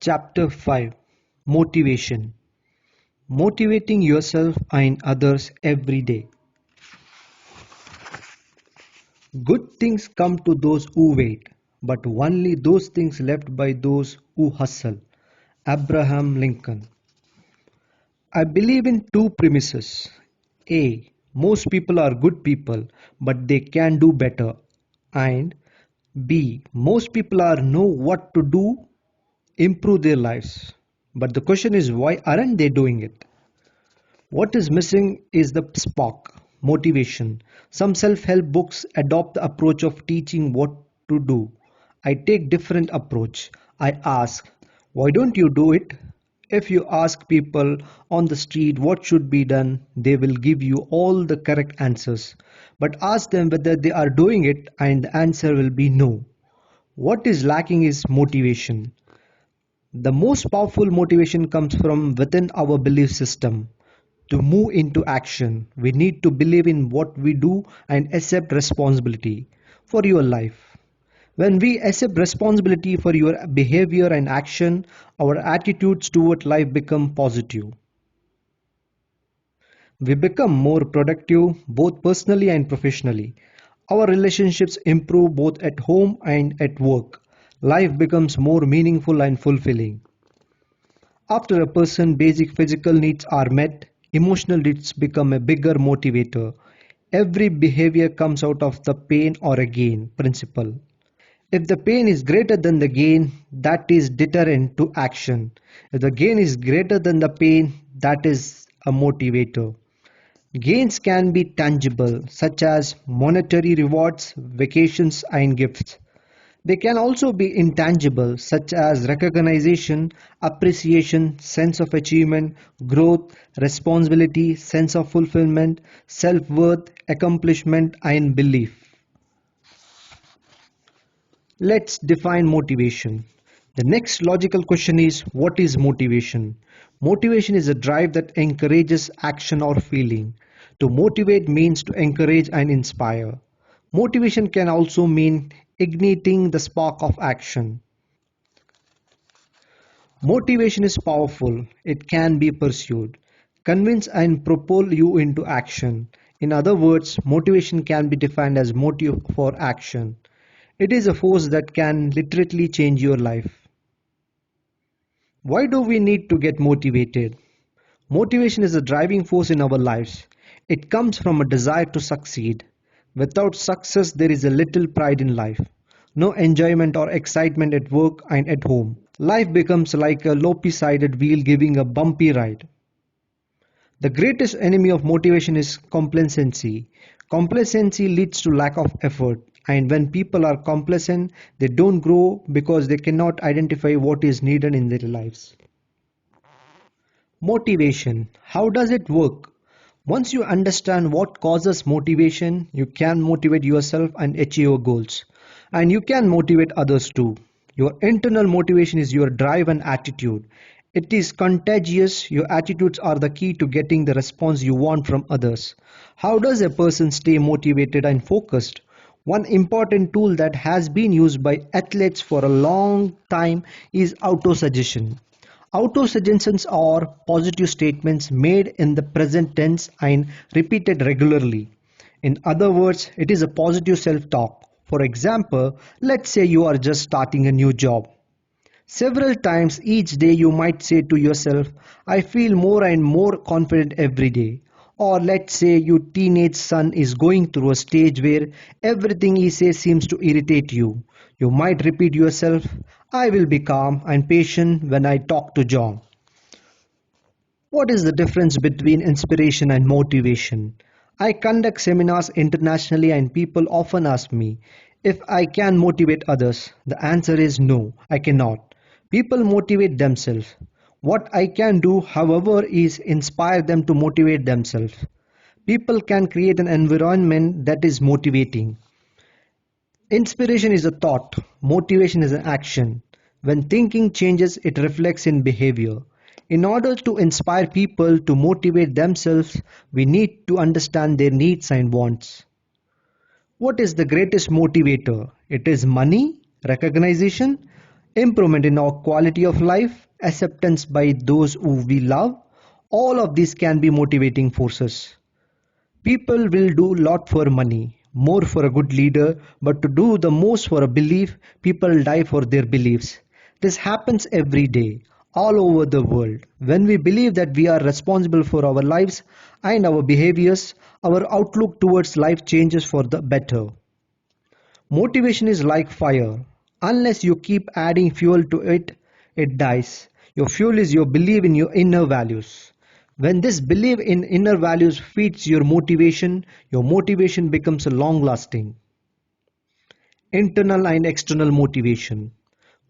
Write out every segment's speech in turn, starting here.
Chapter 5. Motivation. Motivating yourself and others every day. Good things come to those who wait, but only those things left by those who hustle. Abraham Lincoln. I believe in two premises. A. Most people are good people, but they can do better. And B. Most people are know what to do, improve their lives. But the question is, why aren't they doing it? What is missing is the spark, motivation. Some self-help books adopt the approach of teaching what to do. I take different approach. I ask, why don't you do it? If you ask people on the street what should be done, they will give you all the correct answers. But ask them whether they are doing it and the answer will be no. What is lacking is motivation. The most powerful motivation comes from within our belief system. To move into action, we need to believe in what we do and accept responsibility for your life. When we accept responsibility for your behavior and action, our attitudes toward life become positive. We become more productive both personally and professionally. Our relationships improve both at home and at work. Life becomes more meaningful and fulfilling. After a person's basic physical needs are met, emotional needs become a bigger motivator. Every behavior comes out of the pain or a gain principle. If the pain is greater than the gain, that is deterrent to action. If the gain is greater than the pain, that is a motivator. Gains can be tangible, such as monetary rewards, vacations, and gifts. They can also be intangible, such as recognition, appreciation, sense of achievement, growth, responsibility, sense of fulfillment, self-worth, accomplishment, and belief. Let's define motivation. The next logical question is, what is motivation? Motivation is a drive that encourages action or feeling. To motivate means to encourage and inspire. Motivation can also mean igniting the spark of action. Motivation is powerful. It can be pursued, convince and propel you into action. In other words, motivation can be defined as motive for action. It is a force that can literally change your life. Why do we need to get motivated? Motivation is a driving force in our lives. It comes from a desire to succeed. Without success, there is a little pride in life. No enjoyment or excitement at work and at home. Life becomes like a lopsided wheel giving a bumpy ride. The greatest enemy of motivation is complacency. Complacency leads to lack of effort, and when people are complacent, they don't grow because they cannot identify what is needed in their lives. Motivation. How does it work? Once you understand what causes motivation, you can motivate yourself and achieve your goals. And you can motivate others too. Your internal motivation is your drive and attitude. It is contagious. Your attitudes are the key to getting the response you want from others. How does a person stay motivated and focused? One important tool that has been used by athletes for a long time is autosuggestion. Autosuggestions are positive statements made in the present tense and repeated regularly. In other words, it is a positive self-talk. For example, let's say you are just starting a new job. Several times each day you might say to yourself, I feel more and more confident every day. Or let's say your teenage son is going through a stage where everything he says seems to irritate you. You might repeat yourself, I will be calm and patient when I talk to John. What is the difference between inspiration and motivation? I conduct seminars internationally and people often ask me if I can motivate others. The answer is no, I cannot. People motivate themselves. What I can do, however, is inspire them to motivate themselves. People can create an environment that is motivating. Inspiration is a thought, motivation is an action. When thinking changes, it reflects in behavior. In order to inspire people to motivate themselves, we need to understand their needs and wants. What is the greatest motivator? It is money, recognition, improvement in our quality of life, acceptance by those who we love. All of these can be motivating forces. People will do lot for money, more for a good leader, but to do the most for a belief, people die for their beliefs. This happens every day, all over the world. When we believe that we are responsible for our lives and our behaviors, our outlook towards life changes for the better. Motivation is like fire. Unless you keep adding fuel to it, it dies. Your fuel is your belief in your inner values. When this belief in inner values feeds your motivation becomes long lasting. Internal and external motivation.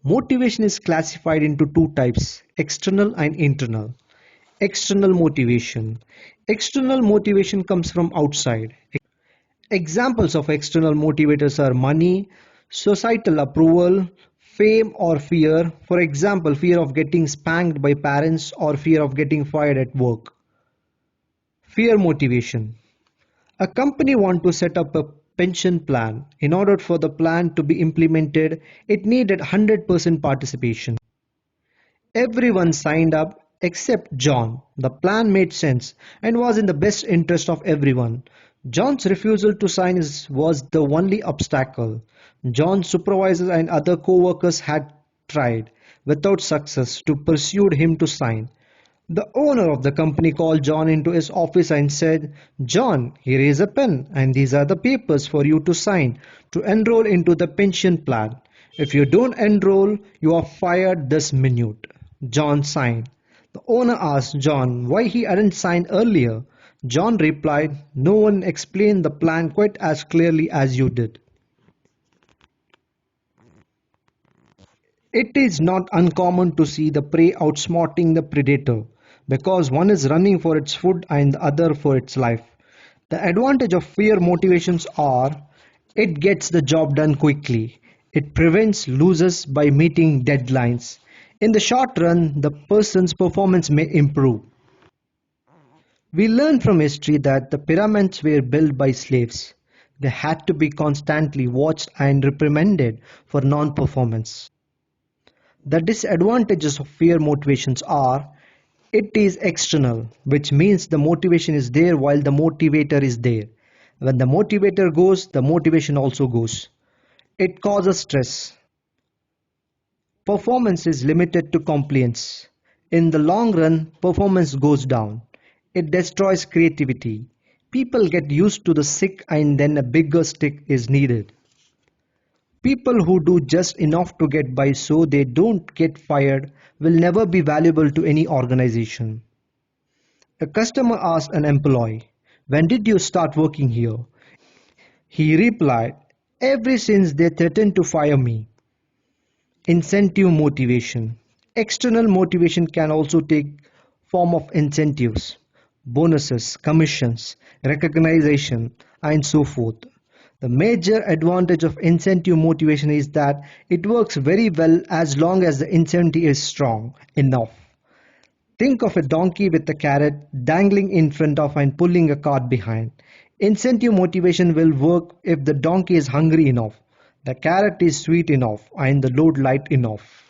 Motivation is classified into two types, external and internal. External motivation. External motivation comes from outside. Examples of external motivators are money, societal approval, fame or fear. For example, fear of getting spanked by parents or fear of getting fired at work. Fear motivation. A company wants to set up a pension plan. In order for the plan to be implemented, it needed 100% participation. Everyone signed up except John. The plan made sense and was in the best interest of everyone. John's refusal to sign was the only obstacle. John's supervisors and other co-workers had tried, without success, to persuade him to sign. The owner of the company called John into his office and said, "John, here is a pen and these are the papers for you to sign to enroll into the pension plan. If you don't enroll, you are fired this minute." John signed. The owner asked John why he hadn't signed earlier. John replied, "No one explained the plan quite as clearly as you did." It is not uncommon to see the prey outsmarting the predator because one is running for its food and the other for its life. The advantage of fear motivations are it gets the job done quickly. It prevents losers by meeting deadlines. In the short run, the person's performance may improve. We learn from history that the pyramids were built by slaves. They had to be constantly watched and reprimanded for non-performance. The disadvantages of fear motivations are it is external, which means the motivation is there while the motivator is there. When the motivator goes, the motivation also goes. It causes stress. Performance is limited to compliance. In the long run, performance goes down. It destroys creativity. People get used to the sick and then a bigger stick is needed. People who do just enough to get by so they don't get fired will never be valuable to any organization. A customer asked an employee, "When did you start working here?" He replied, "Ever since they threatened to fire me." Incentive motivation. External motivation can also take form of incentives, bonuses, commissions, recognition, and so forth. The major advantage of incentive motivation is that it works very well as long as the incentive is strong enough. Think of a donkey with a carrot dangling in front of and pulling a cart behind. Incentive motivation will work if the donkey is hungry enough, the carrot is sweet enough, and the load light enough.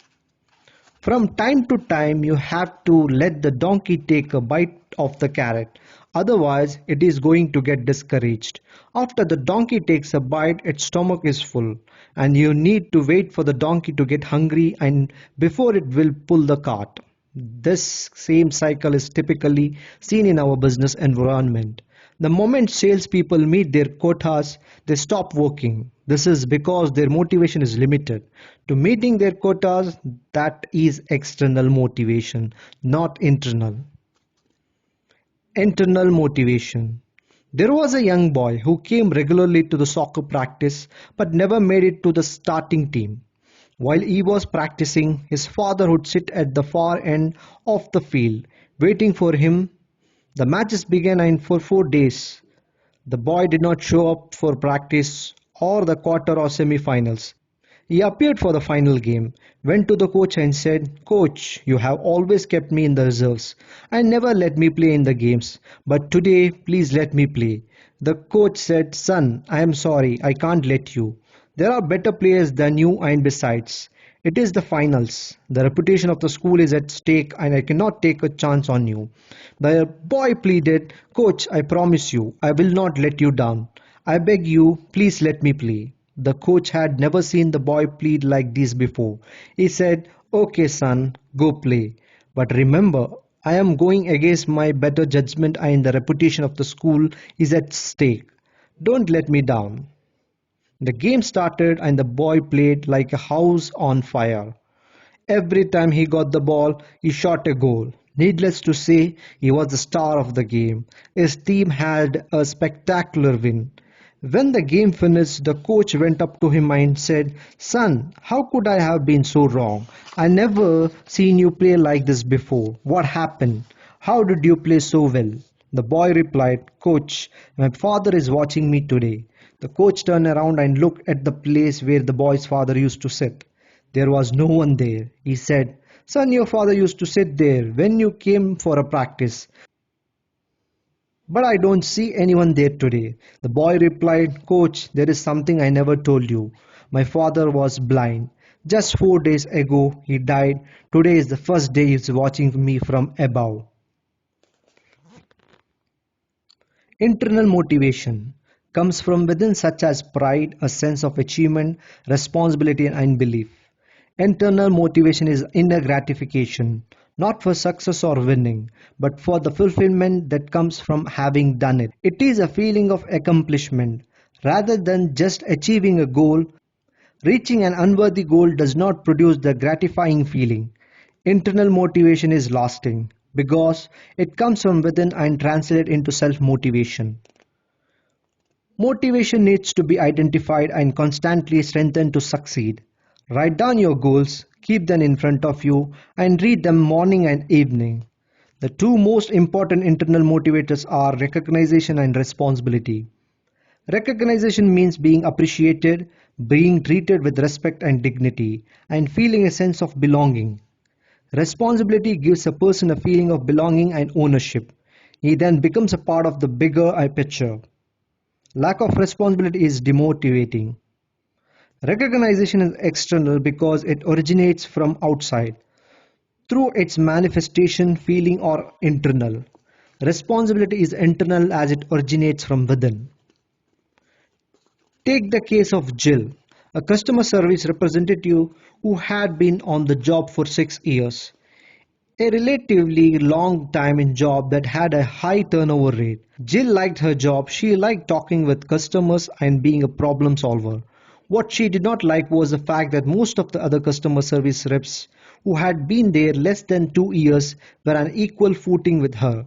From time to time, you have to let the donkey take a bite of the carrot, otherwise, it is going to get discouraged. After the donkey takes a bite, its stomach is full, and you need to wait for the donkey to get hungry and before it will pull the cart. This same cycle is typically seen in our business environment. The moment salespeople meet their quotas, they stop working. This is because their motivation is limited. To meeting their quotas, that is external motivation, not internal. Internal motivation. There was a young boy who came regularly to the soccer practice but never made it to the starting team. While he was practicing, his father would sit at the far end of the field, waiting for him. The matches began and for 4 days. The boy did not show up for practice or the quarter or semi-finals. He appeared for the final game, went to the coach and said, "Coach, you have always kept me in the reserves and never let me play in the games, but today please let me play." The coach said, "Son, I am sorry, I can't let you. There are better players than you and besides, It is the finals. The reputation of the school is at stake and I cannot take a chance on you. The boy pleaded, Coach, I promise you, I will not let you down. I beg you, please let me play. The coach had never seen the boy plead like this before. He said, Okay, son, go play. But remember, I am going against my better judgment and the reputation of the school is at stake. Don't let me down. The game started and the boy played like a house on fire. Every time he got the ball, he shot a goal. Needless to say, he was the star of the game. His team had a spectacular win. When the game finished, the coach went up to him and said, Son, how could I have been so wrong? I never seen you play like this before. What happened? How did you play so well? The boy replied, Coach, my father is watching me today. The coach turned around and looked at the place where the boy's father used to sit. There was no one there. He said, Son, your father used to sit there when you came for a practice, but I don't see anyone there today. The boy replied, Coach, there is something I never told you. My father was blind. Just 4 days ago he died. Today is the first day he's watching me from above. Internal motivation comes from within, such as pride, a sense of achievement, responsibility, and belief. Internal motivation is inner gratification, not for success or winning, but for the fulfillment that comes from having done it. It is a feeling of accomplishment. Rather than just achieving a goal, reaching an unworthy goal does not produce the gratifying feeling. Internal motivation is lasting because it comes from within and translates into self motivation. Motivation needs to be identified and constantly strengthened to succeed. Write down your goals, keep them in front of you, and read them morning and evening. The two most important internal motivators are recognition and responsibility. Recognition means being appreciated, being treated with respect and dignity, and feeling a sense of belonging. Responsibility gives a person a feeling of belonging and ownership. He then becomes a part of the bigger picture. Lack of responsibility is demotivating. Recognition is external because it originates from outside, through its manifestation, feeling, or internal. Responsibility is internal as it originates from within. Take the case of Jill, a customer service representative who had been on the job for 6 years. A relatively long time in job that had a high turnover rate. Jill liked her job. She liked talking with customers and being a problem solver. What she did not like was the fact that most of the other customer service reps who had been there less than 2 years were on equal footing with her.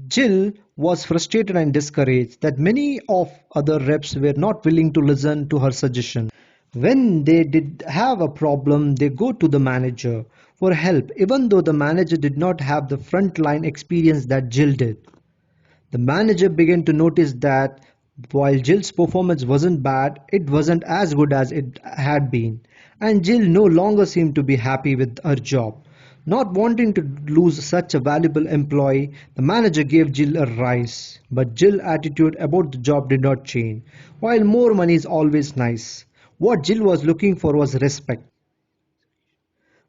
Jill was frustrated and discouraged that many of other reps were not willing to listen to her suggestion. When they did have a problem, they go to the manager for help, even though the manager did not have the frontline experience that Jill did. The manager began to notice that while Jill's performance wasn't bad, it wasn't as good as it had been, and Jill no longer seemed to be happy with her job. Not wanting to lose such a valuable employee, the manager gave Jill a rise, but Jill's attitude about the job did not change. While more money is always nice, what Jill was looking for was respect.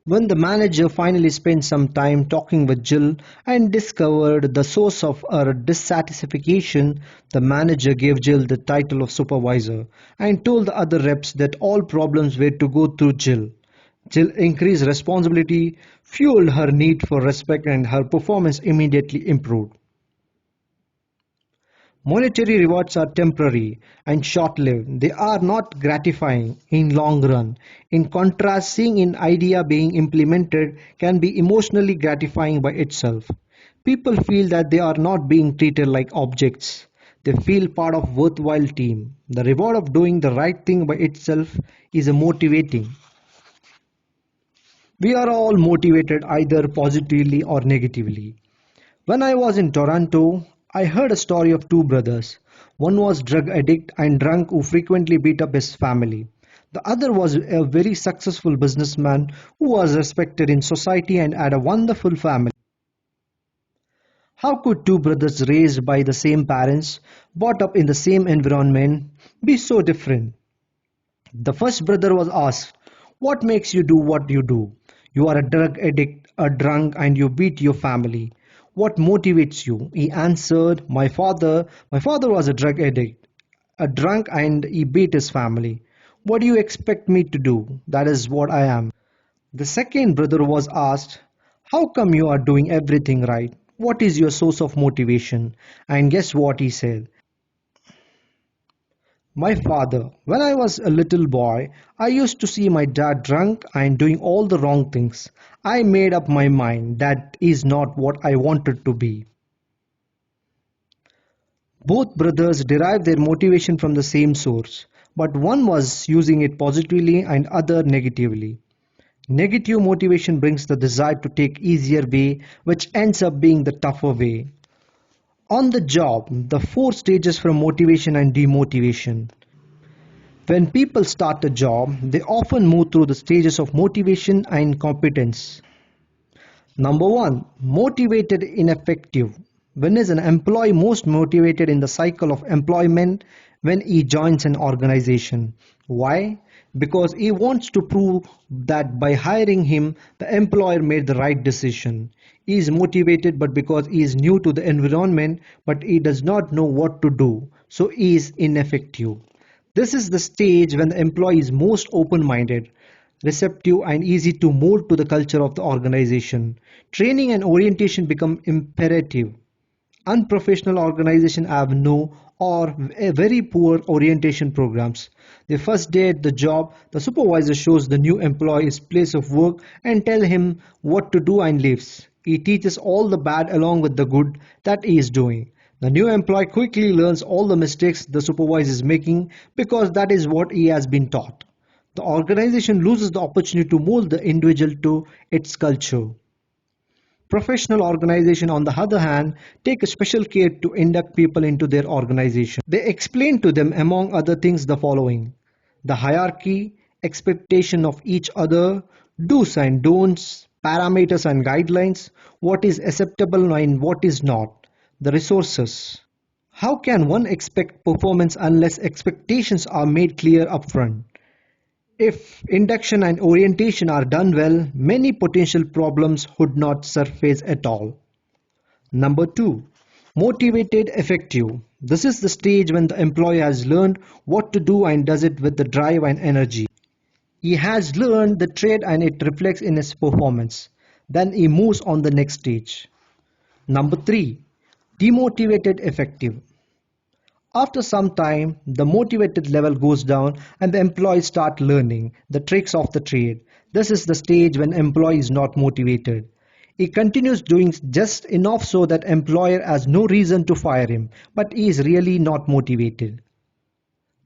When the manager finally spent some time talking with Jill and discovered the source of her dissatisfaction, the manager gave Jill the title of supervisor and told the other reps that all problems were to go through Jill. Jill increased responsibility, fueled her need for respect, and her performance immediately improved. Monetary rewards are temporary and short-lived. They are not gratifying in long run. In contrast, seeing an idea being implemented can be emotionally gratifying by itself. People feel that they are not being treated like objects. They feel part of worthwhile team. The reward of doing the right thing by itself is a motivating. We are all motivated either positively or negatively. When I was in Toronto, I heard a story of two brothers. One was drug addict and drunk who frequently beat up his family. The other was a very successful businessman who was respected in society and had a wonderful family. How could two brothers raised by the same parents, brought up in the same environment, be so different? The first brother was asked, What makes you do what you do? You are a drug addict, a drunk, and you beat your family. What motivates you? He answered, My father. My father was a drug addict, a drunk, and he beat his family. What do you expect me to do? That is what I am. The second brother was asked, How come you are doing everything right? What is your source of motivation? And guess what he said? My father. When I was a little boy, I used to see my dad drunk and doing all the wrong things. I made up my mind that is not what I wanted to be. Both brothers derived their motivation from the same source, but one was using it positively and other negatively. Negative motivation brings the desire to take easier way, which ends up being the tougher way. On the job, the four stages from motivation and demotivation. When people start a job, they often move through the stages of motivation and competence. Number one, motivated ineffective. When is an employee most motivated in the cycle of employment? When he joins an organization. Why? Because he wants to prove that by hiring him, the employer made the right decision. He is motivated but because he is new to the environment but he does not know what to do, so he is ineffective. This is the stage when the employee is most open-minded, receptive and easy to mold to the culture of the organization. Training and orientation become imperative. Unprofessional organizations have no or very poor orientation programs. The first day at the job, the supervisor shows the new employee his place of work and tell him what to do and leaves. He teaches all the bad along with the good that he is doing. The new employee quickly learns all the mistakes the supervisor is making because that is what he has been taught. The organization loses the opportunity to mold the individual to its culture. Professional organizations, on the other hand, take a special care to induct people into their organization. They explain to them, among other things, the following: the hierarchy, expectation of each other, do's and don'ts, parameters and guidelines, what is acceptable and what is not, the resources. How can one expect performance unless expectations are made clear upfront? If induction and orientation are done well, many potential problems would not surface at all. Number two, motivated effective. This is the stage when the employee has learned what to do and does it with the drive and energy. He has learned the trade and it reflects in his performance. Then he moves on the next stage. Number three, demotivated effective. After some time, the motivated level goes down and the employees start learning the tricks of the trade. This is the stage when employee is not motivated. He continues doing just enough so that employer has no reason to fire him, but he is really not motivated.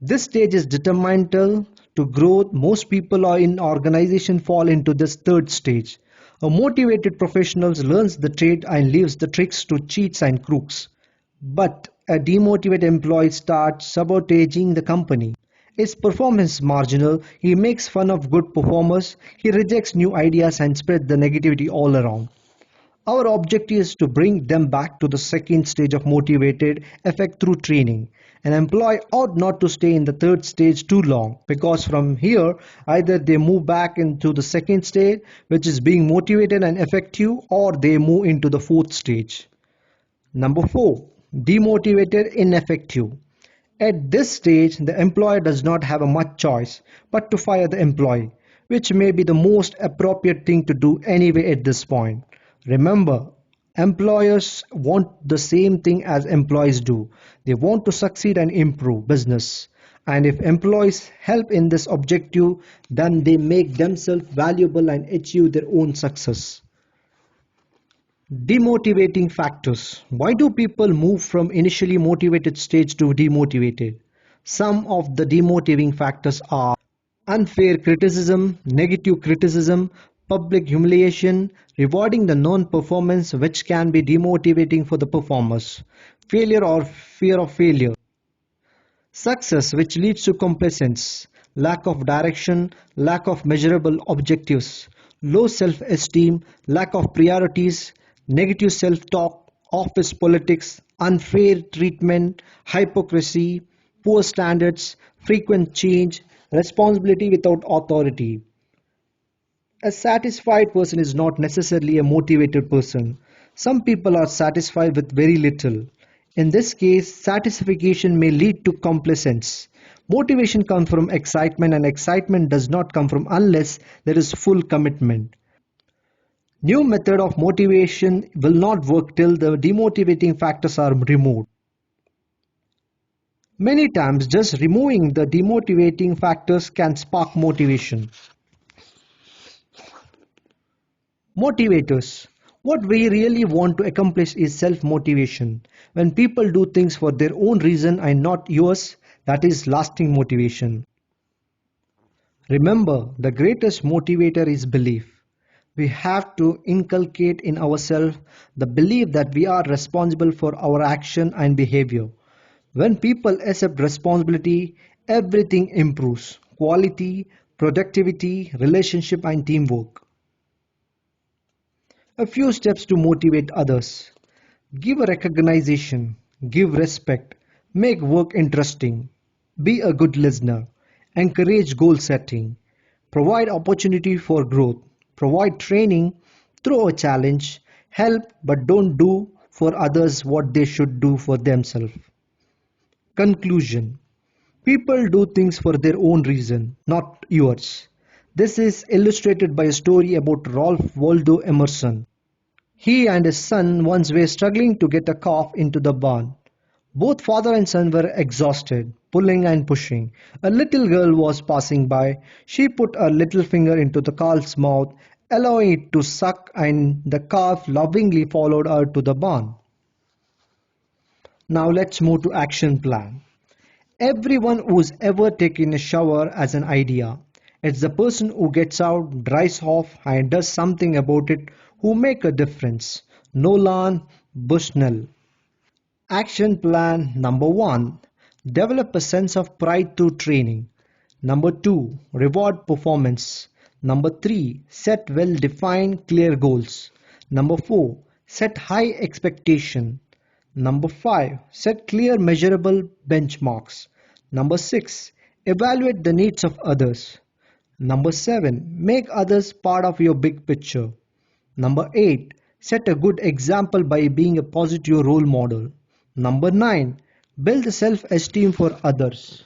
This stage is detrimental to growth. Most people are in organization fall into this third stage. A motivated professional learns the trade and leaves the tricks to cheats and crooks. But a demotivated employee starts sabotaging the company. His performance is marginal, he makes fun of good performers, he rejects new ideas and spreads the negativity all around. Our objective is to bring them back to the second stage of motivated effect through training. An employee ought not to stay in the third stage too long because from here either they move back into the second stage, which is being motivated and effective, or they move into the fourth stage. Number four, demotivated, ineffective. At this stage, the employer does not have a much choice but to fire the employee, which may be the most appropriate thing to do anyway at this point. Remember, employers want the same thing as employees do. They want to succeed and improve business. And if employees help in this objective, then they make themselves valuable and achieve their own success. Demotivating factors. Why do people move from initially motivated stage to demotivated? Some of the demotivating factors are unfair criticism, negative criticism, public humiliation, rewarding the non-performance which can be demotivating for the performers, failure or fear of failure, success which leads to complacence, lack of direction, lack of measurable objectives, low self-esteem, lack of priorities, negative self-talk, office politics, unfair treatment, hypocrisy, poor standards, frequent change, responsibility without authority. A satisfied person is not necessarily a motivated person. Some people are satisfied with very little. In this case, satisfaction may lead to complacence. Motivation comes from excitement, and excitement does not come from unless there is full commitment. New method of motivation will not work till the demotivating factors are removed. Many times, just removing the demotivating factors can spark motivation. Motivators. What we really want to accomplish is self-motivation. When people do things for their own reason and not yours, that is lasting motivation. Remember, the greatest motivator is belief. We have to inculcate in ourselves the belief that we are responsible for our action and behavior. When people accept responsibility, everything improves. Quality, productivity, relationship and teamwork. A few steps to motivate others. Give a recognition, give respect, make work interesting, be a good listener, encourage goal setting, provide opportunity for growth, provide training, throw a challenge, help but don't do for others what they should do for themselves. Conclusion. People do things for their own reason, not yours. This is illustrated by a story about Ralph Waldo Emerson. He and his son once were struggling to get a calf into the barn. Both father and son were exhausted, pulling and pushing. A little girl was passing by. She put her little finger into the calf's mouth, allowing it to suck, and the calf lovingly followed her to the barn. Now let's move to action plan. Everyone who's ever taken a shower has an idea. It's the person who gets out, dries off, and does something about it who make a difference. Nolan Bushnell. Action plan number 1. Develop a sense of pride through training. Number 2. Reward performance. Number 3. Set well defined clear goals. Number 4. Set high expectation. Number 5. Set clear measurable benchmarks. Number 6. Evaluate the needs of others. Number 7. Make others part of your big picture. Number 8. Set a good example by being a positive role model. Number 9. Build self-esteem for others.